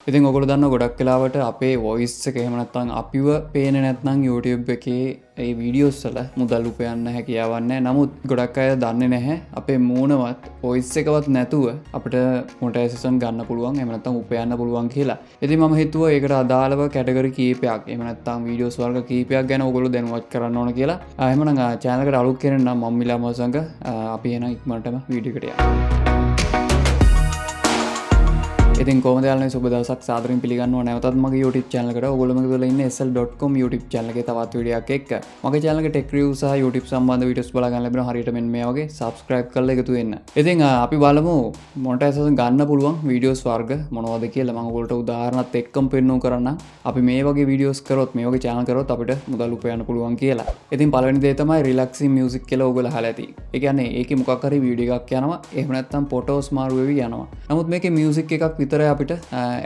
ඉතින් ඔයගොල්ලෝ දන්නවා ගොඩක් වෙලාවට අපේ වොයිස් එක එහෙම නැත්නම් අපිව පේන්නේ නැත්නම් YouTube එකේ ඒ වීඩියෝස් වල මුදල් උපයන්න හැකියාවක් නැහැ. නමුත් ගොඩක් අය දන්නේ නැහැ අපේ මූණවත් වොයිස් එකවත් නැතුව අපිට මොනටයිසේෂන් ගන්න පුළුවන් එහෙම නැත්නම් උපයන්න පුළුවන් කියලා. ඉතින් මම හිතුවා ඒකට අදාළව කැටගරි කීපයක් එහෙම නැත්නම් වීඩියෝස් වර්ග කීපයක් ගැන ඔයගොල්ලෝ දැනුවත් කරන්න ඕන කියලා. එහෙමනම් channel එකට අලුත් කෙනෙක් නම් මම මිලා මොසංග අපි එහෙනම් ඉක්මනටම වීඩියෝ එකට යමු. ඉතින් කොහොමද යාළුවනේ සුබ දවසක් සාදරයෙන් පිළිගන්නවා නැවතත් මගේ YouTube channel එකට. ඔයගොල්ලෝ මගේ තුල ඉන්නේ sl.com YouTube channel එකේ තවත් වීඩියෝ එකක් එක්ක. මගේ channel එකේ tech review සහ YouTube සම්බන්ධ වීඩියෝස් බලා ගන්න ලැබෙනවා. හරියට මෙන්න මේ වගේ subscribe කරලා එකතු වෙන්න. ඉතින් අපි බලමු monetization ගන්න පුළුවන් වීඩියෝස් වර්ග මොනවද කියලා. මම ඔයගොල්ලන්ට උදාහරණත් එක්කම පෙන්නු කරන්න. අපි මේ වගේ වීඩියෝස් කරොත් මේ වගේ channel කරොත් අපිට මුදල් උපයන්න පුළුවන් කියලා. ඉතින් පළවෙනි දේ තමයි relaxing music කියලා ඔයගොල්ලෝ අහලා ඇති. ඒ කියන්නේ ඒකේ මොකක් හරි වීඩියෝ එකක් යනවා. එහෙම නැත්නම් photos මාරු වෙවි යනවා. නමුත් මේකේ music එකක් විතරයි අපිට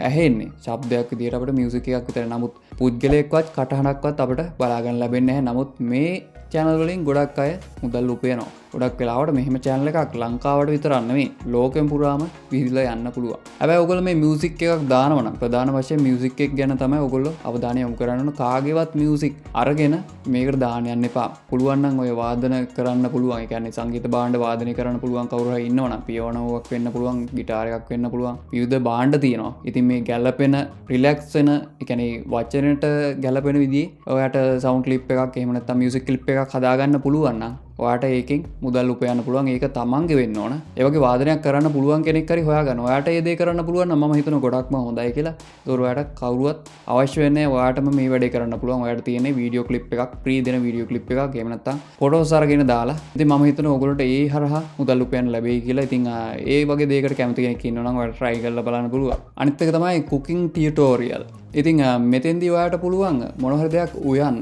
ඇහෙන්නේ. ශබ්දයක් විදියට අපිට මියුසික් එකක් විතර. නමුත් පුද්ගලයෙක්වත් කටහඬක්වත් අපිට බලා ගන්න ලැබෙන්නේ නැහැ. නමුත් මේ channel වලින් ගොඩක් අය මුදල් උපයනවා. ගොඩක් වෙලාවට මෙහෙම channel එකක් ලංකාවට විතරක් නෙමෙයි ලෝකෙම පුරාම විහිදලා යන්න පුළුවන්. හැබැයි ඔයගොල්ලෝ මේ මියුසික් එකක් දානවා නම් ප්‍රධාන වශයෙන් මියුසික් එක ගැන තමයි ඔයගොල්ලෝ අවධානය යොමු කරන්න ඕන. කාගේවත් මියුසික් අරගෙන මේකට දාන්න යන්න එපා. පුළුවන් නම් ඔය වාදන කරන්න පුළුවන්. ඒ කියන්නේ සංගීත භාණ්ඩ වාදනය කරන්න පුළුවන් කවුරු හරි ඉන්නවනම් පියානෝවක් වෙන්න පුළුවන්, গিitar එකක් වෙන්න පුළුවන්. විවිධ භාණ්ඩ තියෙනවා. ඉතින් මේ ගැළපෙන රිලැක්ස් වෙන ඒ කියන්නේ වචනෙට ගැළපෙන විදිහේ ඔයාට සවුන්ඩ් ක්ලිප් එකක් එහෙම නැත්නම් මියුසික් ක්ලිප් එකක් හදාගන්න පුළුවන් නම් ඔයාට ඒකෙන් මුදල් උපයන්න පුළුවන්. ඒක තමන්ගේ වෙන්න ඕන. ඒ වගේ වාදනයක් කරන්න පුළුවන් කෙනෙක් හරි හොයාගන්න. ඔයාට ඒ දේ කරන්න පුළුවන් නම් මම හිතනවා ගොඩක්ම හොඳයි කියලා. ඒතකොට ඔයාට කවුරුවත් අවශ්‍ය වෙන්නේ නැහැ. ඔයාටම මේ වැඩේ කරන්න පුළුවන්. ඔයාට තියෙන්නේ වීඩියෝ ක්ලිප් එකක්, ෆ්‍රී දෙන වීඩියෝ ක්ලිප් එකක්. එහෙම නැත්නම් ෆොටෝස් අරගෙන දාලා. ඉතින් මම හිතනවා ඔයගොල්ලන්ට ඒ හරහා මුදල් උපයන්න ලැබෙයි කියලා. ඉතින් ඒ වගේ දෙයකට කැමති කෙනෙක් ඉන්නවා නම් ඔයාලා try කරලා බලන්න පුළුවන්. අනිත් එක තමයි cooking tutorial. ඉතින් මෙතෙන්දී ඔයාට පුළුවන් මොන හරි දෙයක් උයන්න.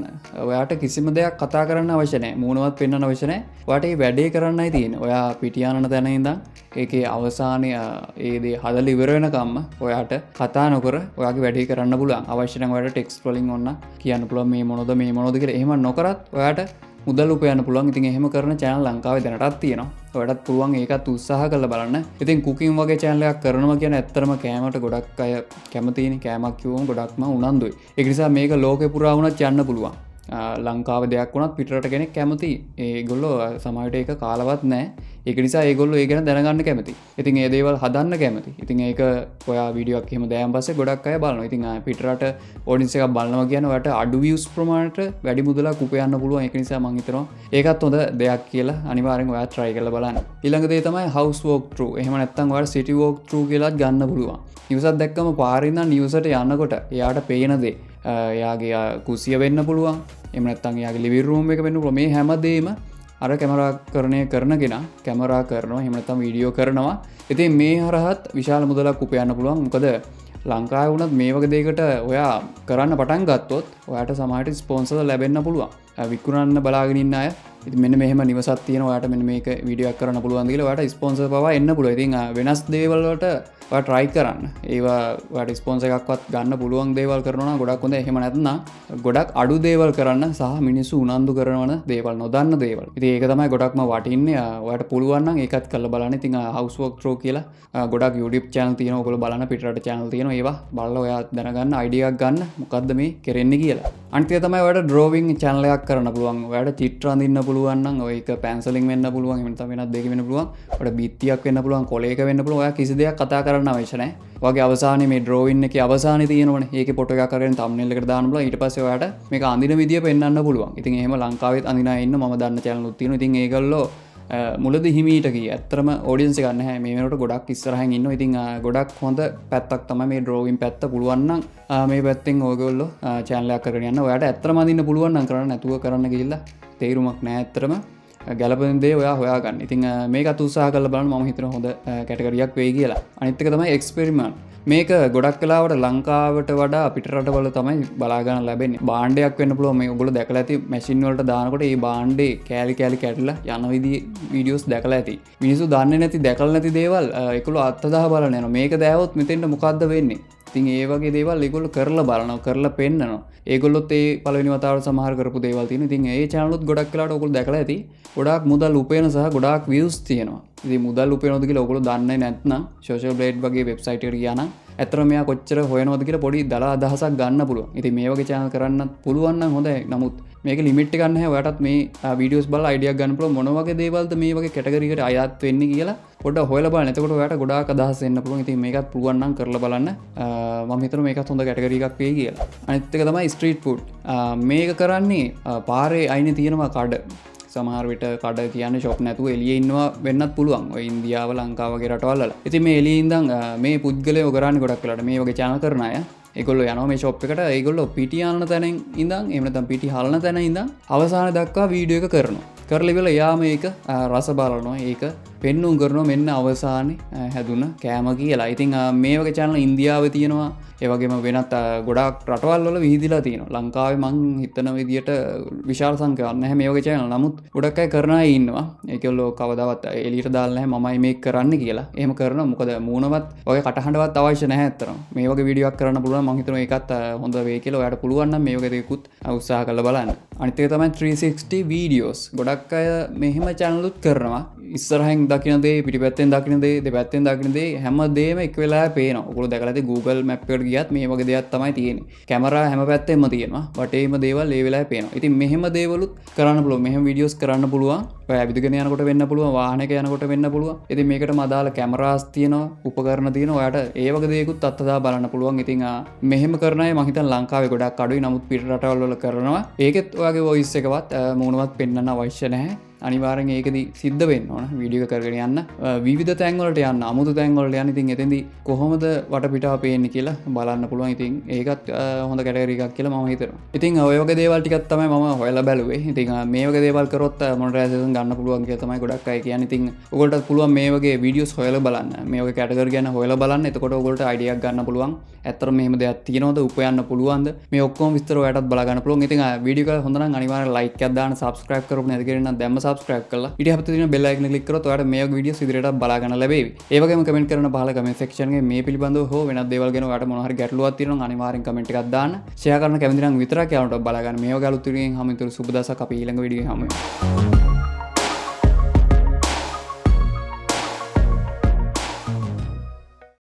ඔයාට කිසිම දෙයක් කතා කරන්න අවශ්‍ය නැහැ. මූණවත් පෙන්වන්න අවශ්‍ය නැහැ. ඔයාට මේ වැඩේ කරන්නයි තියෙන්නේ. ඔයා පිටියානන තැන ඉඳන් ඒකේ අවසානයේ ඒ දේ හදලා ඉවර වෙනකම්ම ඔයාට කතා නොකර ඔයාගේ වැඩේ කරන්න පුළුවන්. අවශ්‍ය නම් ඔයාට ටෙක්ස්ට් වලින් ඔන්න කියන්න පුළුවන් මේ මොනවද කියලා. එහෙම නොකරත් ඔයාට මුදල් උපයන්න පුළුවන්. ඉතින් එහෙම කරන channel ලංකාවේ දැනටත් තියෙනවා. ඔයාලටත් පුළුවන් ඒකත් උත්සාහ කරලා බලන්න. ඉතින් cooking වගේ channel එකක් කරනවා කියන්නේ ඇත්තටම කෑමට ගොඩක් අය කැමතිනේ. කෑමක් කිව්වම ගොඩක්ම උනන්දුයි. ඒක නිසා මේක ලෝකේ පුරා වුණත් යන්න පුළුවන්. ලංකාව දෙයක් වුණත් පිටරට කෙනෙක් කැමති. ඒගොල්ලෝ සමහරවිට ඒක කාලවත් නැහැ. ඒක නිසා ඒගොල්ලෝ ඒ ගැන දැනගන්න කැමති. ඉතින් ඒ දේවල් හදන්න කැමති. ඉතින් ඒක ඔයා වීඩියෝ එකක් එහෙම දැම්මන් පස්සේ ගොඩක් අය බලනවා. ඉතින් පිටරට ඔඩියන්ස් එකක් බලනවා කියන්නේ ඔයාට අඩු views ප්‍රමාණයට වැඩි මුදලක් උපයන්න පුළුවන්. ඒක නිසා මම හිතනවා ඒකත් හොඳ දෙයක් කියලා අනිවාර්යෙන් ඔයා try කරලා බලන්න. ඊළඟ දේ තමයි house walk through. එහෙම නැත්නම් ඔයාට city walk through කියලාත් ගන්න පුළුවන්. නිවසක් දැක්කම පාරේ ඉඳන් නිවසට යනකොට එයාට පේන දේ එයාගේ කුසිය වෙන්න පුළුවන්. එහෙම නැත්නම් එයාගේ ලිවිං රූම් එක වෙන්න පුළුවන්. මේ හැමදේම අර කැමරාකරණය කරන කෙනා කැමරා කරනවා. එහෙම නැත්නම් වීඩියෝ කරනවා. ඉතින් මේ හරහත් විශාල මුදලක් උපයන්න පුළුවන්. මොකද ලංකාවේ වුණත් මේ වගේ දෙයකට ඔයා කරන්න පටන් ගත්තොත් ඔයාට සමහරට ස්පොන්සර් ලැබෙන්න පුළුවන්. විකුණන්න බලාගෙන ඉන්න අය ඉතින් මෙන්න මෙහෙම නිවසක් තියෙනවා. ඔයාට මෙන්න මේක වීඩියෝ එකක් කරන්න පුළුවන් කියලා ඔයාට ස්පොන්සර් පවා එන්න පුළුවන්. ඉතින් වෙනස් දේවල් වලට ඔයා try කරන්න. ඒවා ඔයාට ස්පොන්සර් එකක්වත් ගන්න පුළුවන් දේවල් කරනවා නම් ගොඩක් හොඳයි. එහෙම නැත්නම් ගොඩක් අඩු දේවල් කරන්න සහ මිනිස්සු උනන්දු කරනවන දේවල් නොදන්න දේවල්. ඉතින් ඒක තමයි ගොඩක්ම වටින්නේ. ඔයාට පුළුවන් නම් ඒකත් කරලා බලන්න. ඉතින් house walk through කියලා ගොඩක් YouTube channel තියෙනවා. ඔයගොල්ලෝ බලන්න පිටරට channel තියෙනවා. ඒවා බලලා ඔයා දැනගන්න idea එකක් ගන්න මොකද්ද මේ කරන්නේ කියලා. අනිත් එක තමයි ඔයාට drawing channel එකක් කරන්න පුළුවන්. ඔයාට චිත්‍ර අඳින්න පුළුවන් නම් ඔය එක පැන්සලින් වෙන්න පුළුවන්. එහෙම නැත්නම් වෙනත් දෙයක වෙන්න පුළුවන්. ඔයාට බිත්තියක් වෙන්න පුළුවන්, කොලයක වෙන්න පුළුවන්. ඔයා කිසි දෙයක් කතා කරන්න අවශ්‍ය නැහැ. ඔයාගේ අවසානයේ මේ drawing එකේ අවසානයේ තියෙනවනේ. ඒකේ ෆොටෝ එකක් අරගෙන thumbnail එකට දාන්න පුළුවන්. ඊට පස්සේ ඔයාට මේක අඳින විදිය පෙන්වන්න පුළුවන්. ඉතින් එහෙම ලංකාවෙත් අඳින අය ඉන්න මම දන්න channel උත් තියෙනවා. ඉතින් ඒගොල්ලෝ මුලදී හිමීට ගියේ. ඇත්තටම audience එක නැහැ. මේ වෙනකොට ගොඩක් ඉස්සරහින් ඉන්නවා. ඉතින් ගොඩක් හොඳ පැත්තක් තමයි මේ drawing පැත්ත. පුළුවන් නම් මේ පැත්තෙන් ඔයගොල්ලෝ channel එකක් කරගෙන යන්න. ඔයාට ඇත්තටම අඳින්න පුළුවන් නම් කරන්න නැතුව කරන්න ගිහිල්ලා තේරුමක් නැහැ ඇත්තටම. ගැලපෙන දේ ඔයා හොයාගන්න. ඉතින් මේකත් උත්සාහ කරලා බලන්න. මම හිතනවා හොඳ කැටගරියක් වෙයි කියලා. අනිත් එක තමයි එක්ස්පෙරිමන්ට්. මේක ගොඩක් වෙලාවට ලංකාවට වඩා පිටරටවල තමයි බලා ගන්න ලැබෙන්නේ. භාණ්ඩයක් වෙන්න පුළුවන්. මේ ඔයගොල්ලෝ දැකලා ඇති මැෂින් වලට දානකොට මේ භාණ්ඩේ කෑලි කැඩලා යන විදිහේ වීඩියෝස් දැකලා ඇති. මිනිස්සු දන්නේ නැති දැකලා නැති දේවල් ඒගොල්ලෝ අත්දැක බලන යනවා. මේක දැවොත් මෙතෙන්ට මොකද්ද වෙන්නේ? ඉතින් ඒ වගේ දේවල් ඒගොල්ලෝ කරලා බලනවා, කරලා පෙන්නනවා. ඒගොල්ලොත් ඒ පළවෙනි වතාවට සමහර කරපු දේවල් තියෙනවා. ඉතින් ඒ channel උත් ගොඩක් වෙලාවට ඔයගොල්ලෝ දැකලා ඇති. ගොඩාක් මුදල් උපයන සහ ගොඩාක් views තියෙනවා. ඉතින් මුදල් උපයනවද කියලා ඔයගොල්ලෝ දන්නේ නැත්නම් social blade වගේ website එකට ගියා නම් ඇත්තටම මෙයා කොච්චර හොයනවද කියලා පොඩි දලා අදහසක් ගන්න පුළුවන්. ඉතින් මේ වගේ channel කරන්නත් පුළුවන් නම් හොඳයි. නමුත් මේක ලිමිට් එකක් නැහැ. ඔයාටත් මේ වීඩියෝස් බලලා අයිඩියක් ගන්න පුළුවන් මොන වගේ දේවල්ද මේ වගේ කැටගරි එකට අයත් වෙන්නේ කියලා පොඩ්ඩක් හොයලා බලන්න. එතකොට ඔයාට ගොඩාක් අදහස් එන්න පුළුවන්. ඉතින් මේකත් පුළුවන් නම් කරලා බලන්න. මම හිතනවා මේකත් හොඳ කැටගරි එකක් වෙයි කියලා. අනිත් එක තමයි ස්ට්‍රීට් ෆුඩ්. මේක කරන්නේ පාරේ අයිනේ තියෙනවා කඩ. සමහර විට කඩ කියන්නේ ෂොප් නැතුව එළියේ ඉන්නවා වෙන්නත් පුළුවන්. ඔය ඉන්දියාව ලංකාව වගේ රටවල් වල. ඉතින් මේ එළියේ ඉඳන් මේ පුද්ගලයෝ කරන්නේ ගොඩක් වෙලාට මේ වගේ channel කරන අය ඒගොල්ලෝ යනවා මේ ෂොප් එකට. ඒගොල්ලෝ පිටි ආනන තැනින් ඉඳන් එහෙම නැත්නම් පිටි හලන තැන ඉඳන් අවසාන දක්වා වීඩියෝ එක කරනවා. කරලා ඉවරලා යා මේක රස බලනවා. ඒක පෙන්නුම් කරනවා මෙන්න අවසානයේ හැදුන කෑම කියලා. ඉතින් මේ වගේ channel ඉන්දියාවේ තියෙනවා. ඒ වගේම වෙනත් ගොඩාක් රටවල් වල විහිදිලා තියෙනවා. ලංකාවේ මං හිතන විදියට විශාල සංඛ්‍යාවක් නැහැ මේ වගේ channel. නමුත් ගොඩක් අය කරන අය ඉන්නවා. ඒකවල කවදාවත් එළියට දාලා නැහැ මමයි මේක කරන්න කියලා. එහෙම කරනවා. මොකද මූණවත් වගේ කටහඬවත් අවශ්‍ය නැහැ අතරම. මේ වගේ වීඩියෝ එකක් කරන්න පුළුවන්. මං හිතනවා ඒකත් හොඳ වෙයි කියලා. ඔයාලට පුළුවන් නම් මේ වගේ දේකුත් උත්සාහ කරලා බලන්න. අනිත් එක තමයි 360 videos. ගොඩක් අය මෙහෙම channel උත් කරනවා. ඉස්සරහින් දකින්න දේ පිටිපැත්තෙන් දකින්න දේ දෙපැත්තෙන් දකින්න දේ හැම දෙයක්ම එක වෙලාවෙ පේනවා. ඔයගොල්ලෝ දැකලා ඇති Google Map එකට ගියත් මේ වගේ දෙයක් තමයි තියෙන්නේ. කැමරා හැම පැත්තෙම තියෙනවා. වටේම දේවල් ඒ වෙලාවේ පේනවා. ඉතින් මෙහෙම දේවලුත් කරන්න පුළුවන්. මෙහෙම වීඩියෝස් කරන්න පුළුවන්. ඔය ඇවිදගෙන යනකොට වෙන්න පුළුවන්. වාහනයක යනකොට වෙන්න පුළුවන්. ඉතින් මේකටම අදාළ කැමරාස් තියෙනවා. උපකරණ තියෙනවා. ඔයාලට ඒ වගේ දේකුත් අත්දැක බලන්න පුළුවන්. ඉතින් මෙහෙම කරන අය මම හිතන්නේ ලංකාවේ ගොඩක් අඩුයි. නමුත් පිට රටවල් වල කරනවා. ඒකෙත් ඔයාගේ වොයිස් එකවත් මූණවත් පෙන්වන්න අවශ්‍ය නැහැ. අනිවාර්යෙන් ඒකදී සිද්ධ වෙන්න ඕන වීඩියෝ එක කරගෙන යන්න විවිධ තැන් වලට යන්න අමුතු තැන් වලට යන්න. ඉතින් එතෙන්දී කොහොමද වටපිටාව පේන්නේ කියලා බලන්න පුළුවන්. ඉතින් ඒකත් හොඳ කැටගරි එකක් කියලා මම හිතනවා. ඉතින් ඔය වගේ දේවල් ටිකක් තමයි මම හොයලා බැලුවේ. ඉතින් මේ වගේ දේවල් කරොත් මොනිටයිසේෂන් ගන්න පුළුවන් කියලා තමයි ගොඩක් අය කියන්නේ. ඉතින් ඔයගොල්ලන්ට පුළුවන් මේ වගේ වීඩියෝස් හොයලා බලන්න. මේ වගේ කැටගරි ගැන හොයලා බලන්න. එතකොට ඔයගොල්ලන්ට අයිඩියක් ගන්න පුළුවන්. ඇත්තටම මෙහෙම දෙයක් තියෙනවද උපයන්න පුළුවන්ද මේ ඔක්කොම විස්තර ඔයාලටත් බලා ගන්න පුළුවන්. ඉතින් වීඩියෝ එක හොඳ නම් අනිවාර්යෙන් ලයික් එකක් දාන්න, subscribe කරපු නැති කෙනෙක් නම් දැම්ම subscribe කරලා ඊට අපිට තියෙන bell icon එක click කරොත් ඔයාලට මේ වගේ වීඩියෝස් ඉදිරියට බලා ගන්න ලැබෙවි. ඒ වගේම කමෙන්ට් කරන පහළ කමෙන්ට් section එකේ මේ පිළිබඳව හෝ වෙනත් දේවල් ගැන ඔයාලට මොනවා හරි ගැටලුවක් තියෙනවා නම් අනිවාර්යෙන් කමෙන්ට් එකක් දාන්න. share කරන්න කැමති නම් විතරක් යාළුවන්ට බලා ගන්න. මේ වගේ අලුත් වීඩියෝකින් හමු වෙන සුබ දවසක් අපි ඊළඟ වීඩියෝ එකේ හමු වෙමු.